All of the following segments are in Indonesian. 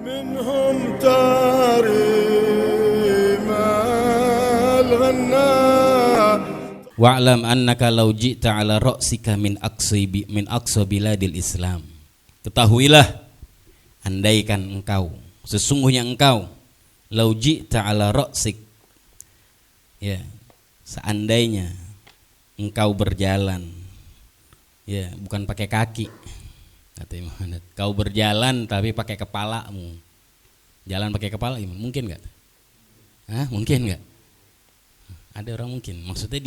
منهم تاريم الغناء Wa'lam annaka law ji'ta ala ra'sika min aqsa biladil Islam. Ketahuilah, andaikan engkau, sesungguhnya engkau, law ji'ta ala ra'sik, ya, seandainya engkau berjalan, ya, bukan pakai kaki, kata Imam Haddad, kau berjalan tapi pakai kepalamu. Jalan pakai kepala, mungkin nggak? Mungkin nggak? Ada orang mungkin, maksudnya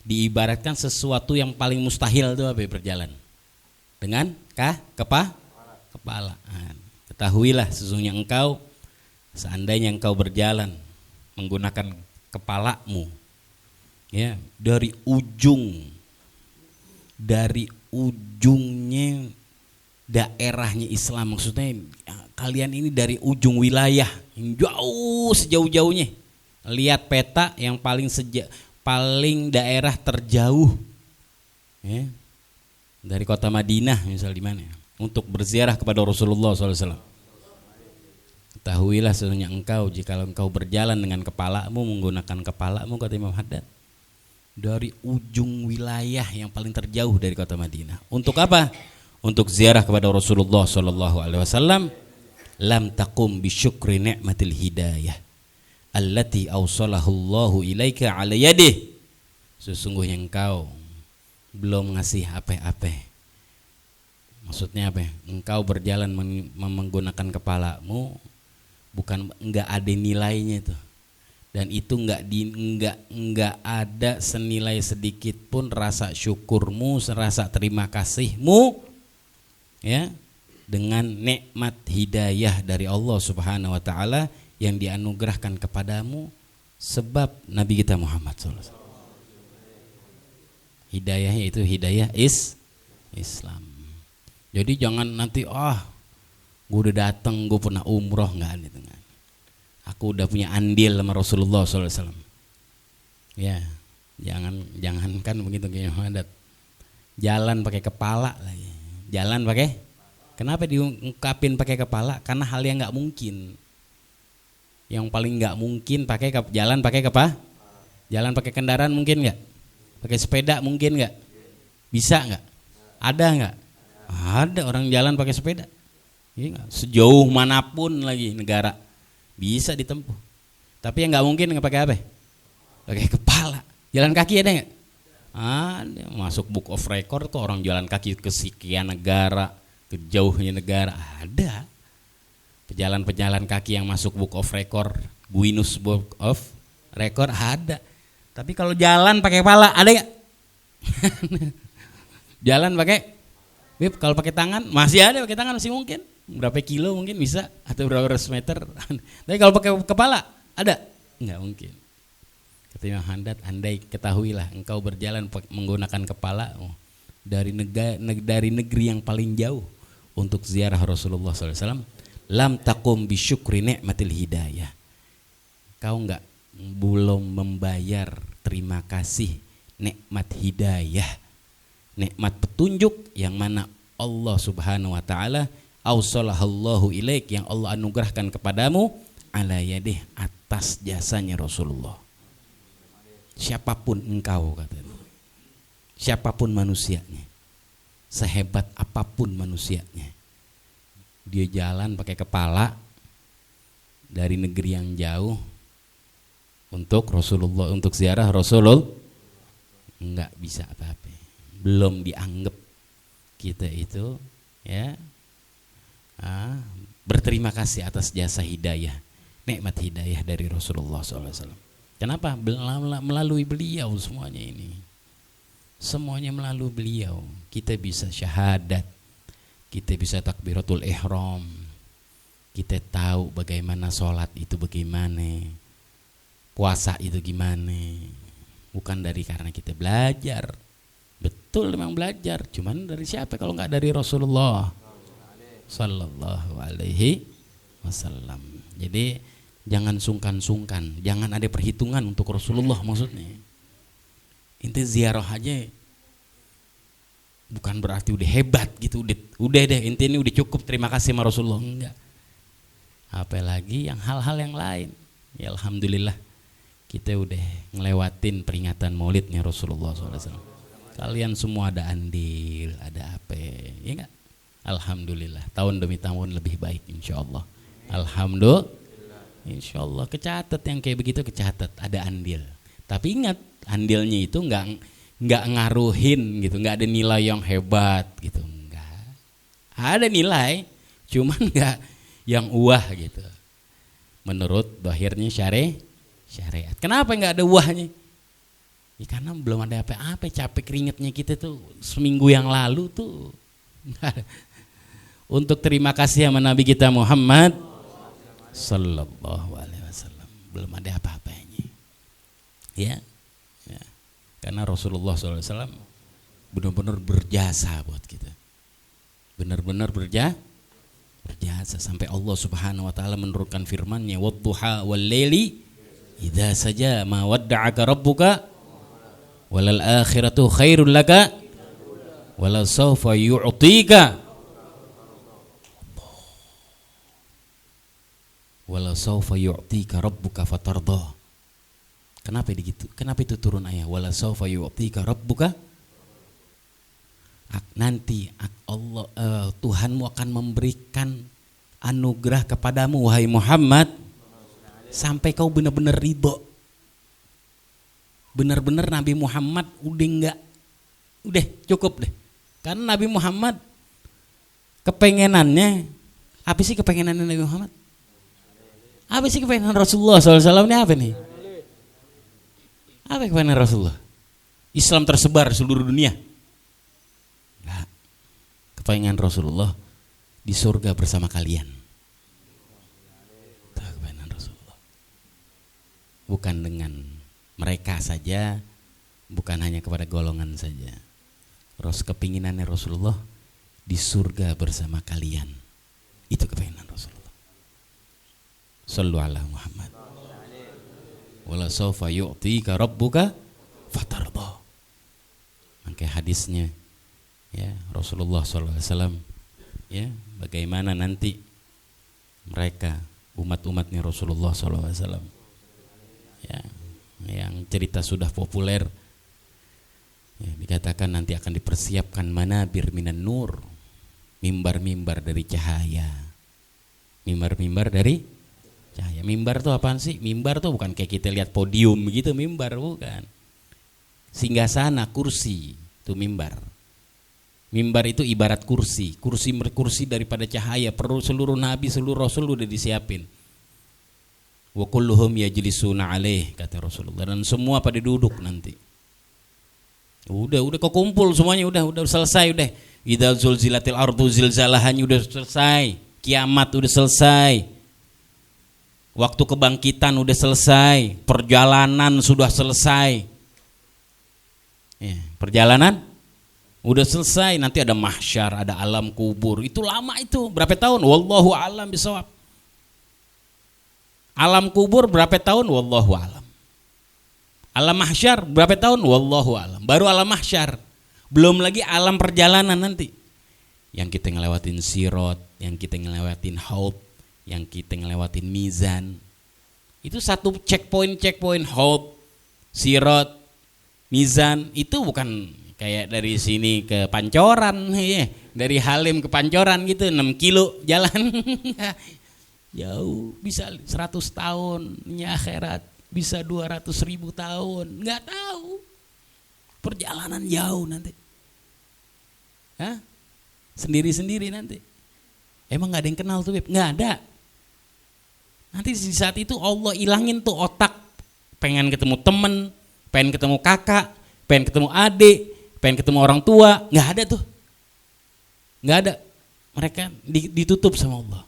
diibaratkan sesuatu yang paling mustahil itu apa? Berjalan dengan kepala. Ketahuilah sesungguhnya engkau, seandainya engkau berjalan menggunakan kepalamu, ya, dari ujungnya daerahnya Islam, maksudnya kalian ini dari ujung wilayah yang jauh, sejauh-jauhnya. Lihat peta yang paling daerah terjauh, ya, dari kota Madinah misal di mana, untuk berziarah kepada Rasulullah SAW. Ketahuilah sesungguhnya engkau, jika engkau berjalan dengan kepalamu, menggunakan kepalamu, kata Imam Haddad, dari ujung wilayah yang paling terjauh dari kota Madinah. Untuk apa? Untuk ziarah kepada Rasulullah SAW. Lam taqum bisyukri ni'matil hidayah allati awsalahu Allahu ilaika ala yadih. Sesungguhnya engkau belum ngasih apa-apa. Maksudnya apa? Engkau berjalan menggunakan kepalamu, bukan enggak ada nilainya itu. Dan itu enggak ada senilai sedikit pun rasa syukurmu, rasa terima kasihmu, ya, dengan nikmat hidayah dari Allah Subhanahu wa taala yang dianugerahkan kepadamu sebab Nabi kita Muhammad SAW. Hidayahnya itu hidayah Islam. Jadi jangan nanti gue udah datang, gue pernah umroh, enggak gitu kan. Aku udah punya andil sama Rasulullah SAW. Ya, jangankan begitu kayak Muhammad. Jalan pakai kepala lagi. Jalan pakai. Kenapa diungkapin pakai kepala? Karena hal yang nggak mungkin. Yang paling nggak mungkin jalan pakai jalan pakai kendaraan mungkin nggak? Pakai sepeda mungkin nggak? Bisa nggak? Ada nggak? Ada orang jalan pakai sepeda. Ya, sejauh manapun lagi negara bisa ditempuh. Tapi yang nggak mungkin nggak pakai apa? Pakai kepala. Jalan kaki ada nggak? Ada. Masuk book of record kok orang jalan kaki ke sekian negara, ke jauhnya negara, ada. Pejalan kaki yang masuk book of record, Guinness Book of Record ada. Tapi kalau jalan pakai kepala ada nggak? Jalan pakai, kalau pakai tangan masih ada, pakai tangan masih mungkin. Berapa kilo mungkin bisa, atau berapa ratus meter. Tapi kalau pakai kepala ada? Nggak mungkin. Kata Imam Haddad, andai ketahuilah engkau berjalan menggunakan kepala dari negeri yang paling jauh untuk ziarah Rasulullah SAW, lam taqum bisyukri ni'matil hidayah. Kau belum membayar terima kasih nikmat hidayah, nikmat petunjuk yang mana Allah Subhanahu wa taala awsalahallahu ilaik, yang Allah anugerahkan kepadamu ala yadih, atas jasanya Rasulullah. Siapapun engkau, katanya, siapapun manusianya, sehebat apapun manusianya, dia jalan pakai kepala dari negeri yang jauh untuk Rasulullah, untuk ziarah Rasulullah, enggak bisa apa-apa. Belum dianggap kita itu, ya, berterima kasih atas jasa hidayah, nikmat hidayah dari Rasulullah SAW. Kenapa? Melalui beliau semuanya ini. Semuanya melalui beliau. Kita bisa syahadat, kita bisa takbiratul ihram, kita tahu bagaimana sholat itu bagaimana, puasa itu gimana. Bukan karena kita belajar. Betul memang belajar, cuman dari siapa kalau nggak dari Rasulullah Sallallahu Alaihi Wasallam. Jadi jangan sungkan-sungkan, jangan ada perhitungan untuk Rasulullah maksudnya. Inti ziarah aja bukan berarti udah hebat gitu, udah deh inti ini udah cukup terima kasih sama Rasulullah, enggak. apalagi yang hal-hal yang lain. Ya alhamdulillah kita udah ngelewatin peringatan maulidnya Rasulullah SAW. Kalian semua ada andil, ada apa, ya enggak? Alhamdulillah, tahun demi tahun lebih baik insyaallah. Alhamdulillah, insyaallah kecatat yang kayak begitu, kecatat ada andil. Tapi ingat, andilnya itu enggak ngaruhin gitu, enggak ada nilai yang hebat gitu, enggak. Ada nilai, cuman enggak yang wah gitu. Menurut dohirnya syariat. Kenapa enggak ada wahnya? Ya karena belum ada apa-apa, capek keringetnya kita tuh seminggu yang lalu tuh. Untuk terima kasih sama Nabi kita Muhammad Sallallahu Alaihi Wasallam belum ada apa-apanya. Ya. Karena Rasulullah SAW benar-benar berjasa buat kita. Benar-benar berjasa sampai Allah Subhanahu wa taala menurunkan firman-Nya, "Wadduha wal laili idza saja ma wadda'aka rabbuka walal akhiratu khairul laka wala sawfa yu'tika wala sawfa yu'tika rabbuka fatardah." Kenapa begitu? Kenapa itu turun ayat wala sawfa yu'tika rabbuka? Nanti Allah Tuhanmu akan memberikan anugerah kepadamu wahai Muhammad sampai kau benar-benar ridho. Benar-benar Nabi Muhammad udah cukup deh. Karena Nabi Muhammad kepengenannya apa sih kepengenannya Nabi Muhammad? Apa sih kepengenan Rasulullah SAW ini apa nih? Apa kepengenan Rasulullah? Islam tersebar seluruh dunia. Enggak. Kepengenan Rasulullah di surga bersama kalian. Itu kepengenan Rasulullah. Bukan dengan mereka saja, bukan hanya kepada golongan saja. Kepinginannya Rasulullah di surga bersama kalian. Itu kepengenan Rasulullah. Sallu ala Muhammad. Wala sawfa yu'tika rabbuka fatardah. Maka hadisnya ya Rasulullah SAW ya bagaimana nanti mereka umat-umatnya Rasulullah SAW ya yang cerita sudah populer ya, dikatakan nanti akan dipersiapkan manabir minan nur, mimbar-mimbar dari cahaya, mimbar-mimbar dari cahaya. Mimbar tuh apaan sih? Mimbar tuh bukan kayak kita lihat podium gitu, mimbar bukan. Singgasana, kursi, itu mimbar. Mimbar itu ibarat kursi daripada cahaya. Perlu seluruh nabi, seluruh rasul udah disiapin. Wa kulluhum yajlisuna alaih, kata Rasulullah, dan semua pada duduk nanti. Udah kekumpul semuanya, udah selesai udah. Idza zulzilatil ardu zilzalahannya udah selesai. Kiamat udah selesai. Waktu kebangkitan udah selesai, perjalanan sudah selesai. Ya, perjalanan udah selesai, nanti ada mahsyar, ada alam kubur. Itu lama itu, berapa tahun? Wallahu a'lam bishawab. Alam kubur berapa tahun? Wallahu a'lam. Alam mahsyar berapa tahun? Wallahu a'lam. Baru alam mahsyar. Belum lagi alam perjalanan nanti. Yang kita ngelewatin sirat, yang kita ngelewatin haud, yang kita ngelewatin mizan. Itu satu checkpoint haud, sirat, mizan. Itu bukan kayak dari sini ke Pancoran ya. Dari Halim ke Pancoran gitu 6 kilo jalan. Jauh, bisa 100 tahun akhirat, bisa 200.000 tahun, nggak tahu. Perjalanan jauh nanti. Hah? Sendiri-sendiri nanti. Emang nggak ada yang kenal tuh, Beb? Nggak ada. Nanti di saat itu Allah ilangin tuh otak, pengen ketemu temen, pengen ketemu kakak, pengen ketemu adik, pengen ketemu orang tua, nggak ada tuh, nggak ada. Mereka ditutup sama Allah.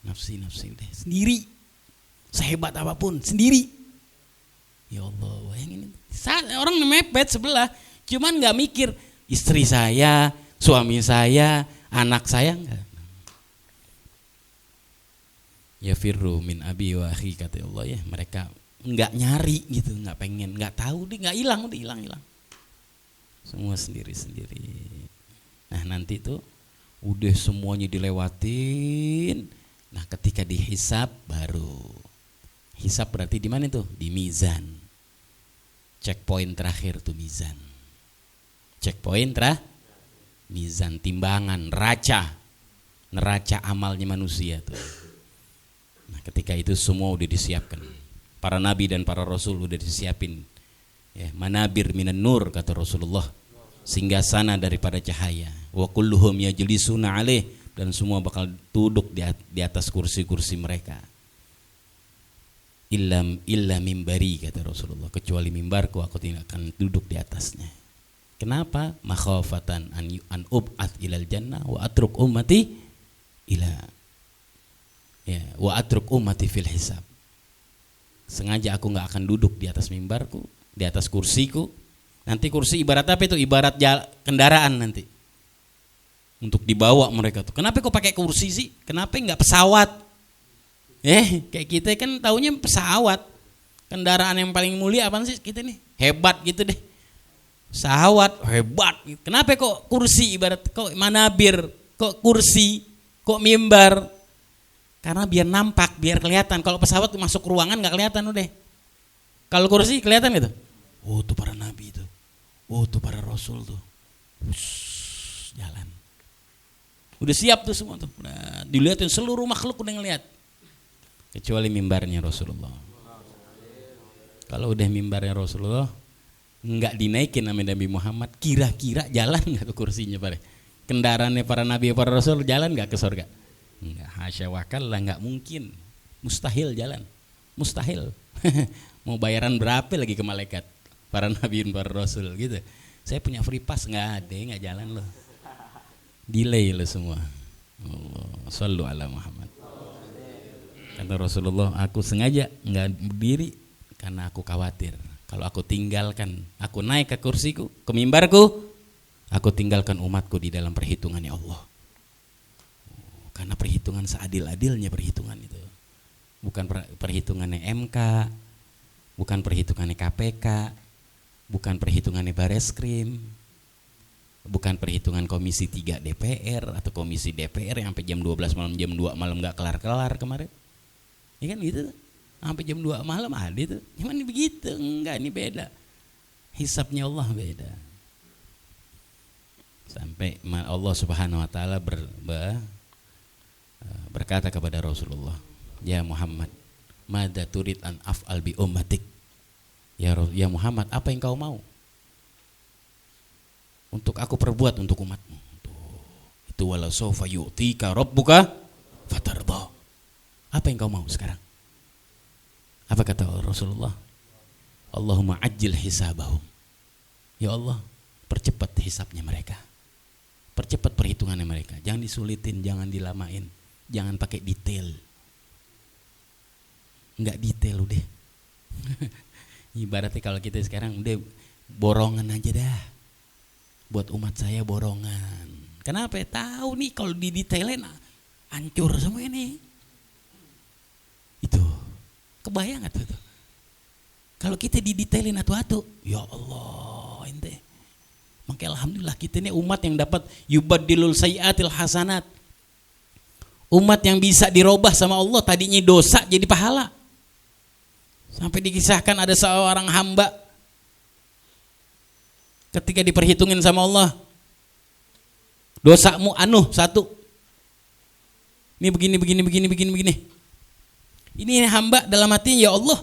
Nafsi udah sendiri, sehebat apapun sendiri. Ya Allah, bayangin orang mepet sebelah, cuman nggak mikir istri saya, suami saya, anak saya nggak. Ya firru min abi wa akhi, kata Allah ya, mereka nggak nyari gitu, nggak pengen, nggak tahu, dia nggak hilang, udah hilang semua sendiri. Nah nanti tuh udah semuanya dilewatin, Nah, ketika dihisab baru. Hisab berarti di mana tuh? Di mizan. Checkpoint terakhir tuh mizan. Checkpoint mizan, timbangan, neraca amalnya manusia tuh. Nah, ketika itu semua udah disiapkan. Para nabi dan para rasul udah disiapin. Ya, manabir minan nur kata Rasulullah. Singgasana daripada cahaya. Wa kulluhum yajlisuna alaih, dan semua bakal duduk di atas kursi-kursi mereka. Illa mimbari kata Rasulullah, kecuali mimbarku aku tidak akan duduk di atasnya. Kenapa? Makhafatan an ub'ats ilal jannah wa atruk ummati wa atruk ummati fil hisab. Sengaja aku nggak akan duduk di atas mimbarku, di atas kursiku. Nanti kursi ibarat apa itu? Ibarat kendaraan nanti untuk dibawa mereka tuh. Kenapa kok pakai kursi sih? Kenapa nggak pesawat? Kayak kita kan taunya pesawat. Kendaraan yang paling mulia apaan sih kita nih? Hebat gitu deh. Pesawat hebat. Kenapa kok kursi ibarat kok manabir, kok kursi, kok mimbar? Karena biar nampak, biar kelihatan. Kalau pesawat masuk ruangan nggak kelihatan udah. Kalau kursi kelihatan gitu. Oh tuh para nabi itu. Oh tuh para rasul tuh. Jalan. Udah siap tuh semua tuh. Udah dilihatin seluruh makhluk udah ngelihat. Kecuali mimbarnya Rasulullah. Kalau udah mimbarnya Rasulullah nggak dinaikin sama Nabi Muhammad, kira-kira jalan nggak ke kursinya Pak? Kendaraannya para nabi para rasul jalan nggak ke surga? Nggak, hasya wakalla, nggak mungkin, mustahil jalan, mustahil. Mau bayaran berapa lagi ke malaikat para nabi dan para rasul gitu? Saya punya free pass, nggak ada, nggak jalan loh, delay loh semua. Allah, sallu ala Muhammad. Kata Rasulullah, aku sengaja nggak berdiri karena aku khawatir kalau aku tinggalkan, aku naik ke kursiku, ke mimbarku, aku tinggalkan umatku di dalam perhitungannya Allah. Karena perhitungan seadil-adilnya perhitungan itu, bukan perhitungannya MK, bukan perhitungannya KPK, bukan perhitungannya Bareskrim, bukan perhitungan Komisi 3 DPR atau Komisi DPR yang sampai jam 12 malam, jam 2 malam nggak kelar-kelar kemarin. Ya kan gitu, sampai jam 2 malam ada itu. Cuman begitu, enggak, ini beda. Hisabnya Allah beda. Sampai Allah Subhanahu wa taala berkata kepada Rasulullah, "Ya Muhammad, madza turid an af'al bi ummatik?" Ya Muhammad, apa yang kau mau untuk aku perbuat untuk umatmu? Itu wala sawfa yu'tika rabbuka fatardha. Apa yang kau mau sekarang? Apa kata Rasulullah? Allahumma ajil hisabahum. Ya Allah, percepat hisabnya mereka. Percepat perhitungannya mereka. Jangan disulitin, jangan dilamain. Jangan pakai detail. Enggak detail udah. Ibaratnya kalau kita sekarang udah borongan aja dah. Buat umat saya borongan. Kenapa? Tahu nih kalau didetailin hancur semua ini. Itu kebayang gak tuh? Kalau kita didetailin atu-atu, ya Allah ente. Maka alhamdulillah kita ini umat yang dapat yubaddilul sayyiatil hasanat. Umat yang bisa dirubah sama Allah, tadinya dosa jadi pahala. Sampai dikisahkan ada seorang hamba ketika diperhitungin sama Allah, dosamu satu. Ini begini. Ini hamba dalam hati, ya Allah,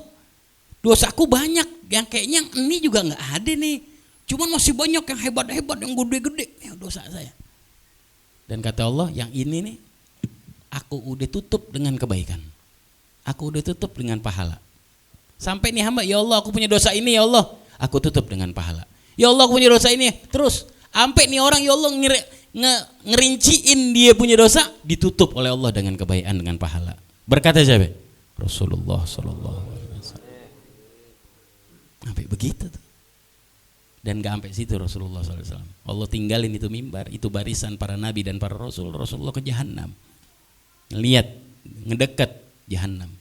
dosaku banyak, yang kayaknya ini juga nggak ada nih. Cuman masih banyak yang hebat-hebat, yang gede-gede, ya dosa saya. Dan kata Allah, yang ini nih, aku udah tutup dengan kebaikan. Aku udah tutup dengan pahala. Sampai nih hamba, ya Allah, aku punya dosa ini, ya Allah, aku tutup dengan pahala. Ya Allah, aku punya dosa ini, terus sampai nih orang, ya Allah, ngerinciin dia punya dosa, ditutup oleh Allah dengan kebaikan, dengan pahala. Berkata siapa? Rasulullah sallallahu alaihi wasallam. Sampai begitu tuh. Dan gak sampai situ Rasulullah sallallahu alaihi wasallam. Allah tinggalin itu mimbar, itu barisan para nabi dan para rasul. Rasulullah ke jahanam. Ngelihat, ngedekat jahanam.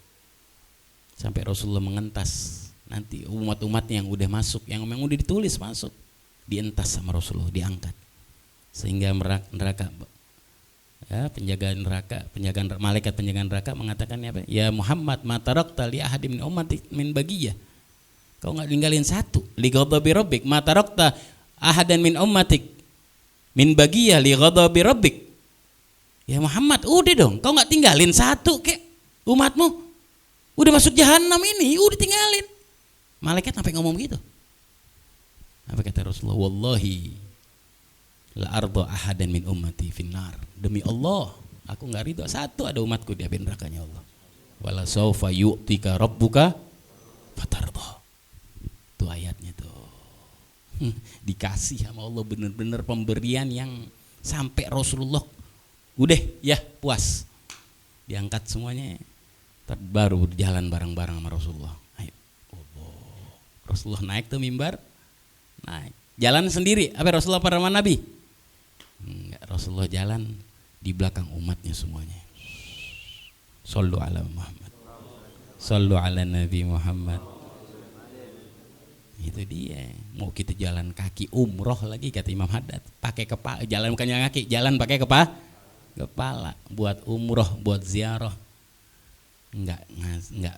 Sampai Rasulullah mengentas nanti umat-umatnya yang udah masuk, yang memang udah ditulis masuk, dientas sama Rasulullah, diangkat. Sehingga neraka Ya, malaikat penjaga neraka mengatakan apa? Ya Muhammad, ma tarakta li ahadin min ummatik min bagiyah. Kau enggak ninggalin satu. Li ghadabi rabbik, ma tarakta ahadan min ummatik min bagiyah li ghadabi rabbik. Ya Muhammad, udah dong, kau enggak tinggalin satu kek umatmu. Udah masuk jahanam ini, udah tinggalin. Malaikat sampai ngomong gitu. Apa kata Rasulullah? Wallahi la arda ahadan min ummati finnar. Demi Allah, aku enggak ridho satu ada umatku di api nerakanya Allah. Wala saufa yu'tika rabbuka fatarda. Itu ayatnya tuh. Dikasih sama Allah benar-benar pemberian yang sampai Rasulullah udah ya puas. Diangkat semuanya. Baru jalan bareng-bareng sama Rasulullah. Ayo. Rasulullah naik tuh mimbar. Naik. Jalan sendiri. Apa Rasulullah para Nabi? Enggak, Rasulullah jalan di belakang umatnya semuanya. Shallu ala Muhammad. Shallu ala Nabi Muhammad. Itu dia. Mau kita jalan kaki umroh lagi kata Imam Haddad. Pakai kepala, jalan bukan jalan kaki, jalan pakai kepala. Buat umroh, buat ziarah. Enggak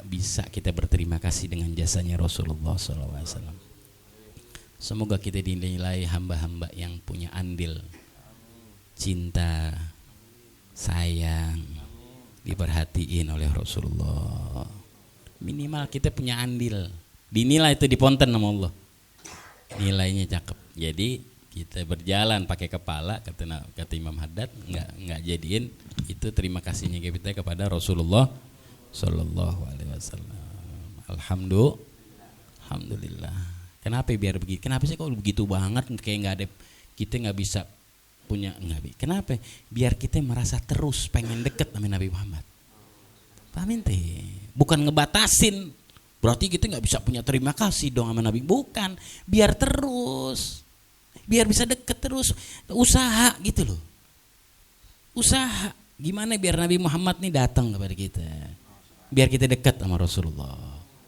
bisa kita berterima kasih dengan jasanya Rasulullah SAW. Semoga kita dinilai hamba-hamba yang punya andil cinta, sayang, diperhatiin oleh Rasulullah. Minimal kita punya andil, dinilai itu di ponten sama Allah. Nilainya cakep. Jadi kita berjalan pakai kepala kata Imam Haddad, enggak jadiin itu terima kasihnya kita kepada Rasulullah Sallallahu Alaihi Wasallam. Alhamdulillah. Kenapa biar begitu? Kenapa sih kok begitu banget? Kayak nggak ada, kita nggak bisa punya nggak? Kenapa? Biar kita merasa terus pengen deket sama Nabi Muhammad. Paham ente? Bukan ngebatasin. Berarti kita nggak bisa punya terima kasih dong sama Nabi. Bukan. Biar terus. Biar bisa deket terus. Usaha gitu loh. Usaha. Gimana biar Nabi Muhammad nih datang kepada kita? Biar kita dekat sama Rasulullah.